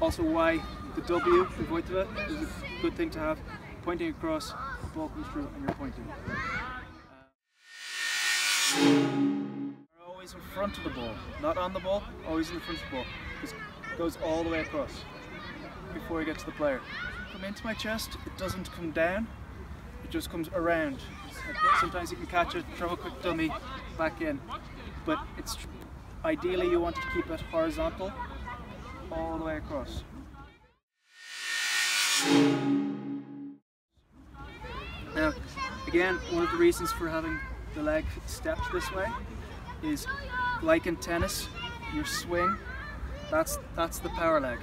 Also why the W, the Vojtva, is a good thing to have. Pointing across, the ball comes through and you're pointing. You're always in front of the ball, not on the ball, always in the front of the ball. Because it goes all the way across before you get to the player. Come into my chest, it doesn't come down, it just comes around. Sometimes you can catch it, throw a quick dummy, back in. But it's ideally you want to keep it horizontal all the way across. Now, again, one of the reasons for having the leg stepped this way is, like in tennis, your swing, that's the power leg.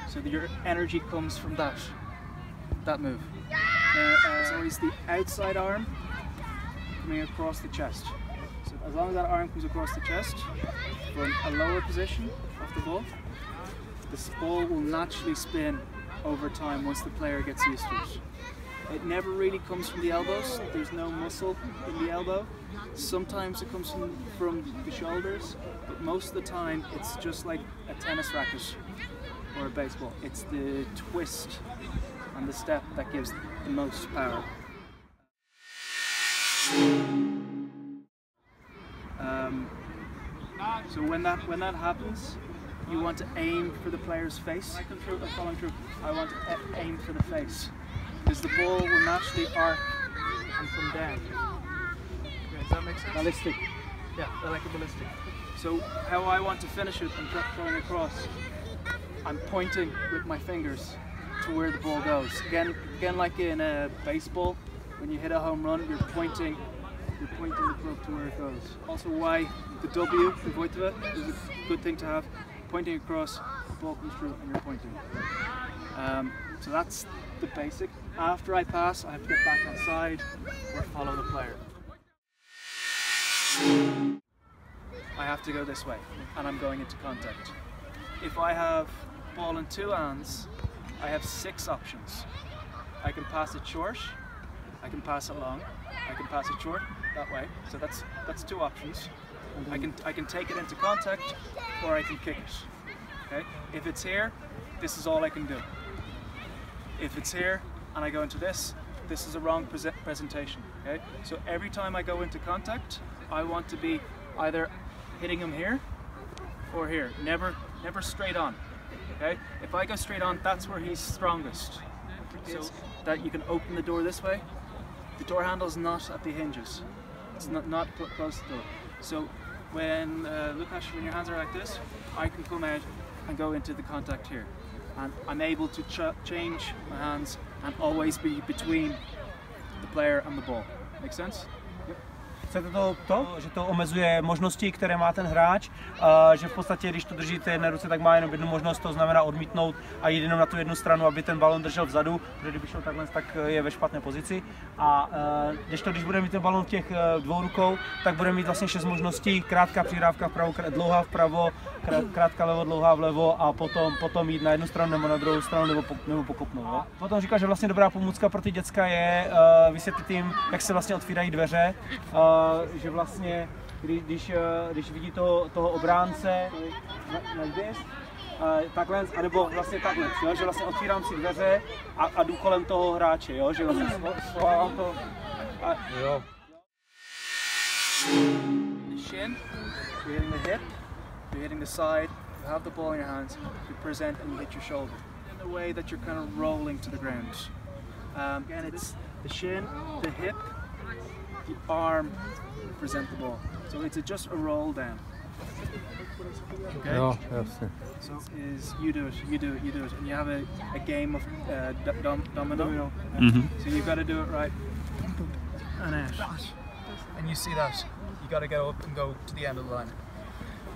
So your energy comes from that move. It's always the outside arm coming across the chest. So as long as that arm comes across the chest from a lower position of the ball, this ball will naturally spin over time once the player gets used to it. It never really comes from the elbows. There's no muscle in the elbow. Sometimes it comes from the shoulders, but most of the time it's just like a tennis racket or a baseball. It's the twist and the step that gives the most power. So when that happens, you want to aim for the player's face. I come through, I'm following through. I want to aim for the face, because the ball will naturally arc and come down. Yeah, does that make sense? Ballistic. Yeah, I like a ballistic. So how I want to finish it and throwing across, I'm pointing with my fingers to where the ball goes. Again like in a baseball, when you hit a home run, you're pointing the club to where it goes. Also why the W, the Vojtva, is a good thing to have. Pointing across, the ball comes through and you're pointing. So that's the basic. After I pass, I have to get back on side or follow the player. I have to go this way and I'm going into contact. If I have ball in two hands, I have 6 options. I can pass it short, I can pass it long, I can pass it short that way. So that's 2 options. I can take it into contact or I can kick it. Okay? If it's here, this is all I can do. If it's here and I go into this is a wrong presentation. Okay? So every time I go into contact, I want to be either hitting him here or here. Never straight on. Okay? If I go straight on, that's where he's strongest. So that you can open the door this way. The door handle is not at the hinges. It's not close to the door. So when Lukasz, when your hands are like this, I can come out and go into the contact here. And I'm able to change my hands and always be between the player and the ball. Make sense? Yep. Chcete to, že to omezuje možnosti, které má ten hráč, že v podstatě, když to držíte jedné ruce, tak má jenom jednu možnost, to znamená odmítnout a jít jenom na tu jednu stranu, aby ten balon držel vzadu, protože kdyby šel takhle, tak je ve špatné pozici. A když bude mít ten balon v těch 2 rukou, tak bude mít vlastně 6 možností, krátká přihrávka vpravo, dlouhá vpravo, krátká levo, dlouhá vlevo a potom jít na jednu stranu nebo na druhou stranu nebo pokopnout. Jo? Potom říká, že vlastně dobrá pomůcka pro ty děcka je vysvětlit jim, jak se vlastně otvírají dveře, že vlastně, když vidí toho obránce, takhle, anebo vlastně takhle, jo? Že vlastně otvírám si dveře a jdu kolem toho hráče, jo? Že vlastně schovávám to. Jo. The shin, you're hitting the hip, you're hitting the side, you have the ball in your hands, you present and you hit your shoulder. In a way that you're kind of rolling to the ground. Again, it's the shin, the hip, the arm, present the ball. So it's just a roll down. Okay? Oh, yes. So you do it, you do it, you do it. And you have a game of domino. Mm-hmm. So you've got to do it right. And out. And you see that. You got to go up and go to the end of the line.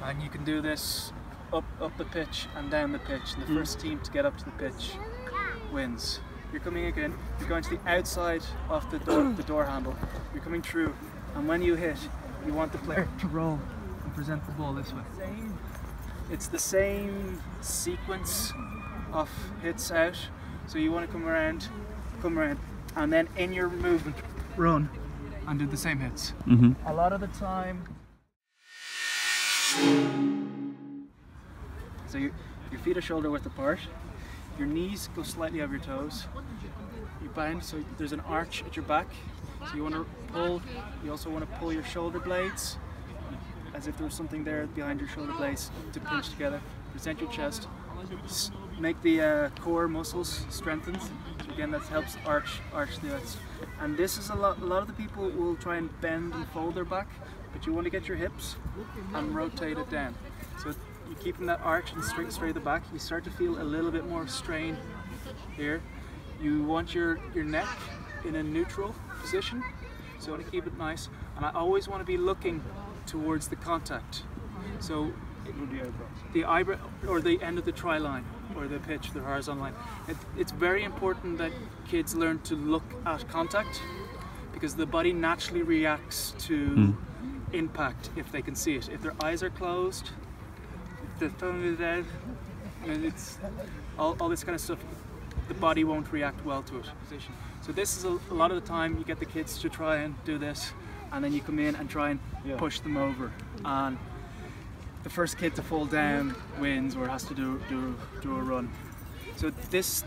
And you can do this up the pitch and down the pitch. And the first team to get up to the pitch wins. You're coming again, you're going to the outside of the door handle. You're coming through, and when you hit, you want the player to roll and present the ball this way. It's the same sequence of hits out. So you want to come around, and then in your movement, run and do the same hits. Mm-hmm. A lot of the time, so you Your feet are shoulder width apart. Your knees go slightly over your toes. You bend, so there's an arch at your back. So you want to pull. You also want to pull your shoulder blades, as if there was something there behind your shoulder blades to pinch together. Present your chest. Make the core muscles strengthened. So again, that helps arch the legs. And this is a lot of the people will try and bend and fold their back, but you want to get your hips and rotate it down. So you're keeping that arch and straight at the back. You start to feel a little bit more strain here. You want your neck in a neutral position, so you want to keep it nice. And I always want to be looking towards the contact. So the eyebrow or the end of the try line or the pitch, the horizontal line. It's very important that kids learn to look at contact, because the body naturally reacts to impact if they can see it. If their eyes are closed, if the thumb is dead, and it's all this kind of stuff, the body won't react well to it. So this is a lot of the time you get the kids to try and do this, and then you come in and try and push them over, and the first kid to fall down wins or has to do a run. So this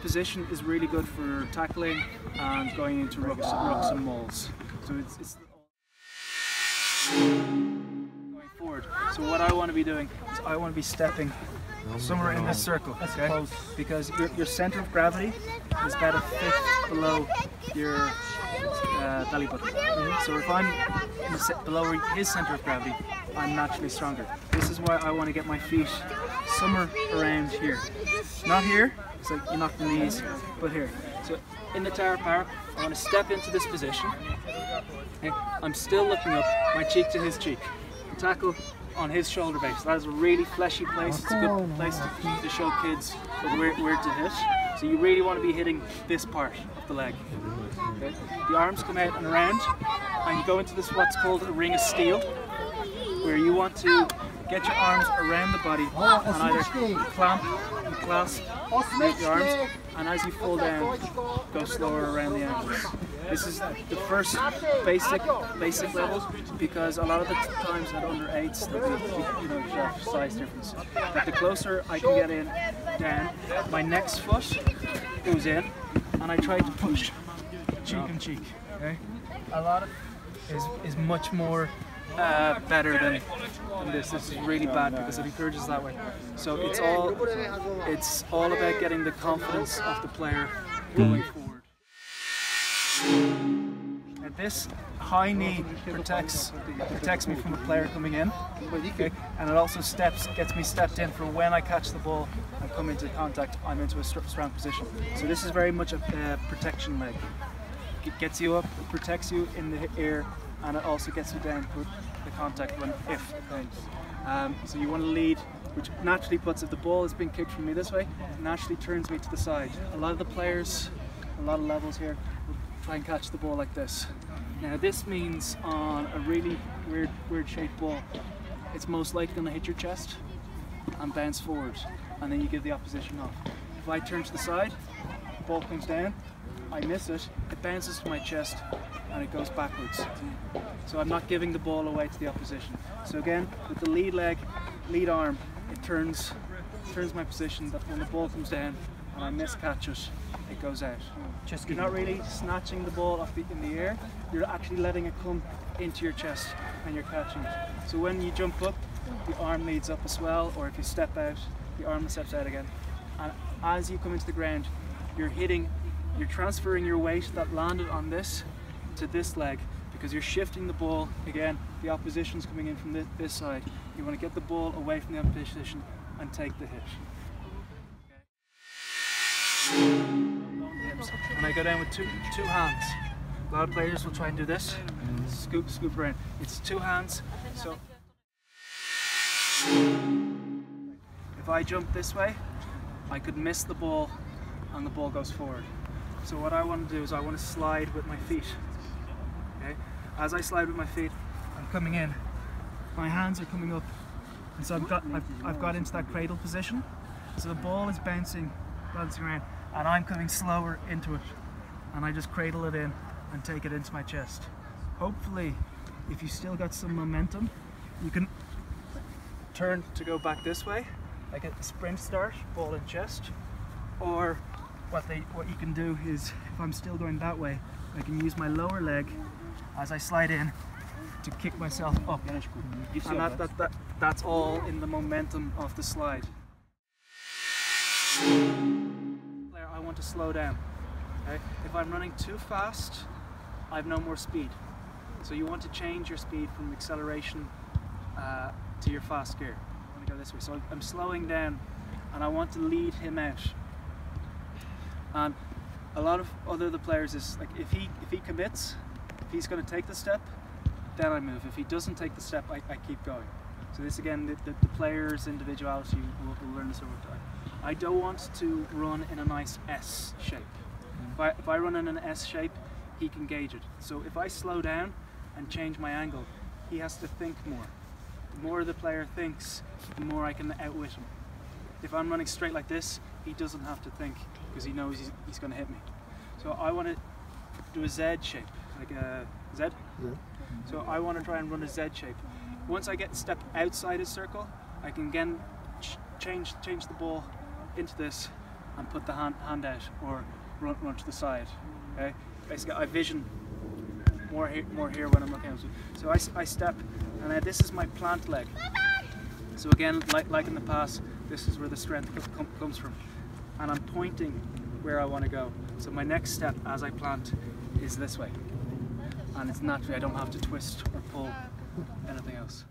position is really good for tackling and going into rucks and mauls. So it's going forward. So what I want to be doing is I want to be stepping somewhere in this circle, okay? Because your center of gravity is about a fifth below your belly button. So if I'm below his center of gravity, I'm naturally stronger. This is why I want to get my feet somewhere around here. Not here, so you knock the knees, but here. So in the Tatra power, I want to step into this position. Okay? I'm still looking up, my cheek to his cheek. Tackle on his shoulder base. That is a really fleshy place. It's a good place to show kids where to hit. So you really want to be hitting this part of the leg. Okay? The arms come out and around, and you go into this what's called a ring of steel, where you want to get your arms around the body and either clamp and clasp with your arms, and as you fall down, go slower around the ankles. This is the first basic level, because a lot of the times at under 8s there'll be size difference. But the closer I can get in down, my next foot goes in, and I try to push cheek and cheek. Okay, a lot of is much more better than this. This is really bad because it encourages that way. So it's all about getting the confidence of the player going forward. And this high knee protects me from the player coming in, okay? And it also gets me stepped in for when I catch the ball and come into contact. I'm into a strong position. So this is very much a protection leg. It gets you up, it protects you in the air, and it also gets you down for the contact if it comes. So you want to lead, which naturally puts, if the ball is being kicked from me this way, it naturally turns me to the side. A lot of the players, a lot of levels here, will try and catch the ball like this. Now this means on a really weird shaped ball, it's most likely going to hit your chest and bounce forward, and then you give the opposition off. If I turn to the side, the ball comes down, I miss it, it bounces to my chest and it goes backwards. So I'm not giving the ball away to the opposition. So again, with the lead leg, lead arm, it turns my position that when the ball comes down and I miscatch it, it goes out. You're not really snatching the ball in the air, you're actually letting it come into your chest and you're catching it. So when you jump up, the arm leads up as well, or if you step out, the arm steps out again. And as you come into the ground, you're transferring your weight that landed on this to this leg, because you're shifting the ball. Again, the opposition's coming in from this side. You want to get the ball away from the opposition and take the hit. And I go down with two hands. A lot of players will try and do this. Scoop around. It's two hands. So if I jump this way, I could miss the ball and the ball goes forward. So what I want to do is I want to slide with my feet. Okay? As I slide with my feet, I'm coming in. My hands are coming up, and so I've got into that cradle position. So the ball is bouncing around, and I'm coming slower into it, and I just cradle it in and take it into my chest. Hopefully, if you still got some momentum, you can turn to go back this way, like a sprint start, ball in chest, or what you can do is, if I'm still going that way, I can use my lower leg as I slide in to kick myself up. And that's all in the momentum of the slide. I want to slow down. Okay? If I'm running too fast, I have no more speed. So you want to change your speed from acceleration to your fast gear. I want to go this way. So I'm slowing down and I want to lead him out. And a lot of the players is like, if he commits, if he's going to take the step, then I move. If he doesn't take the step, I keep going. So this again, the player's individuality will learn this over time. I don't want to run in a nice S shape. If I run in an S shape, he can gauge it. So if I slow down and change my angle, he has to think more. The more the player thinks, the more I can outwit him. If I'm running straight like this, he doesn't have to think because he knows he's going to hit me. So I want to do a Z shape, like a Z. Yeah. So I want to try and run a Z shape. Once I step outside his circle, I can again change the ball into this and put the hand out or run to the side. Okay. Basically, I vision more here when I'm looking at it. So I step, and this is my plant leg. So again, like in the past, this is where the strength comes from, and I'm pointing where I want to go. So my next step as I plant is this way, and it's naturally, I don't have to twist or pull anything else.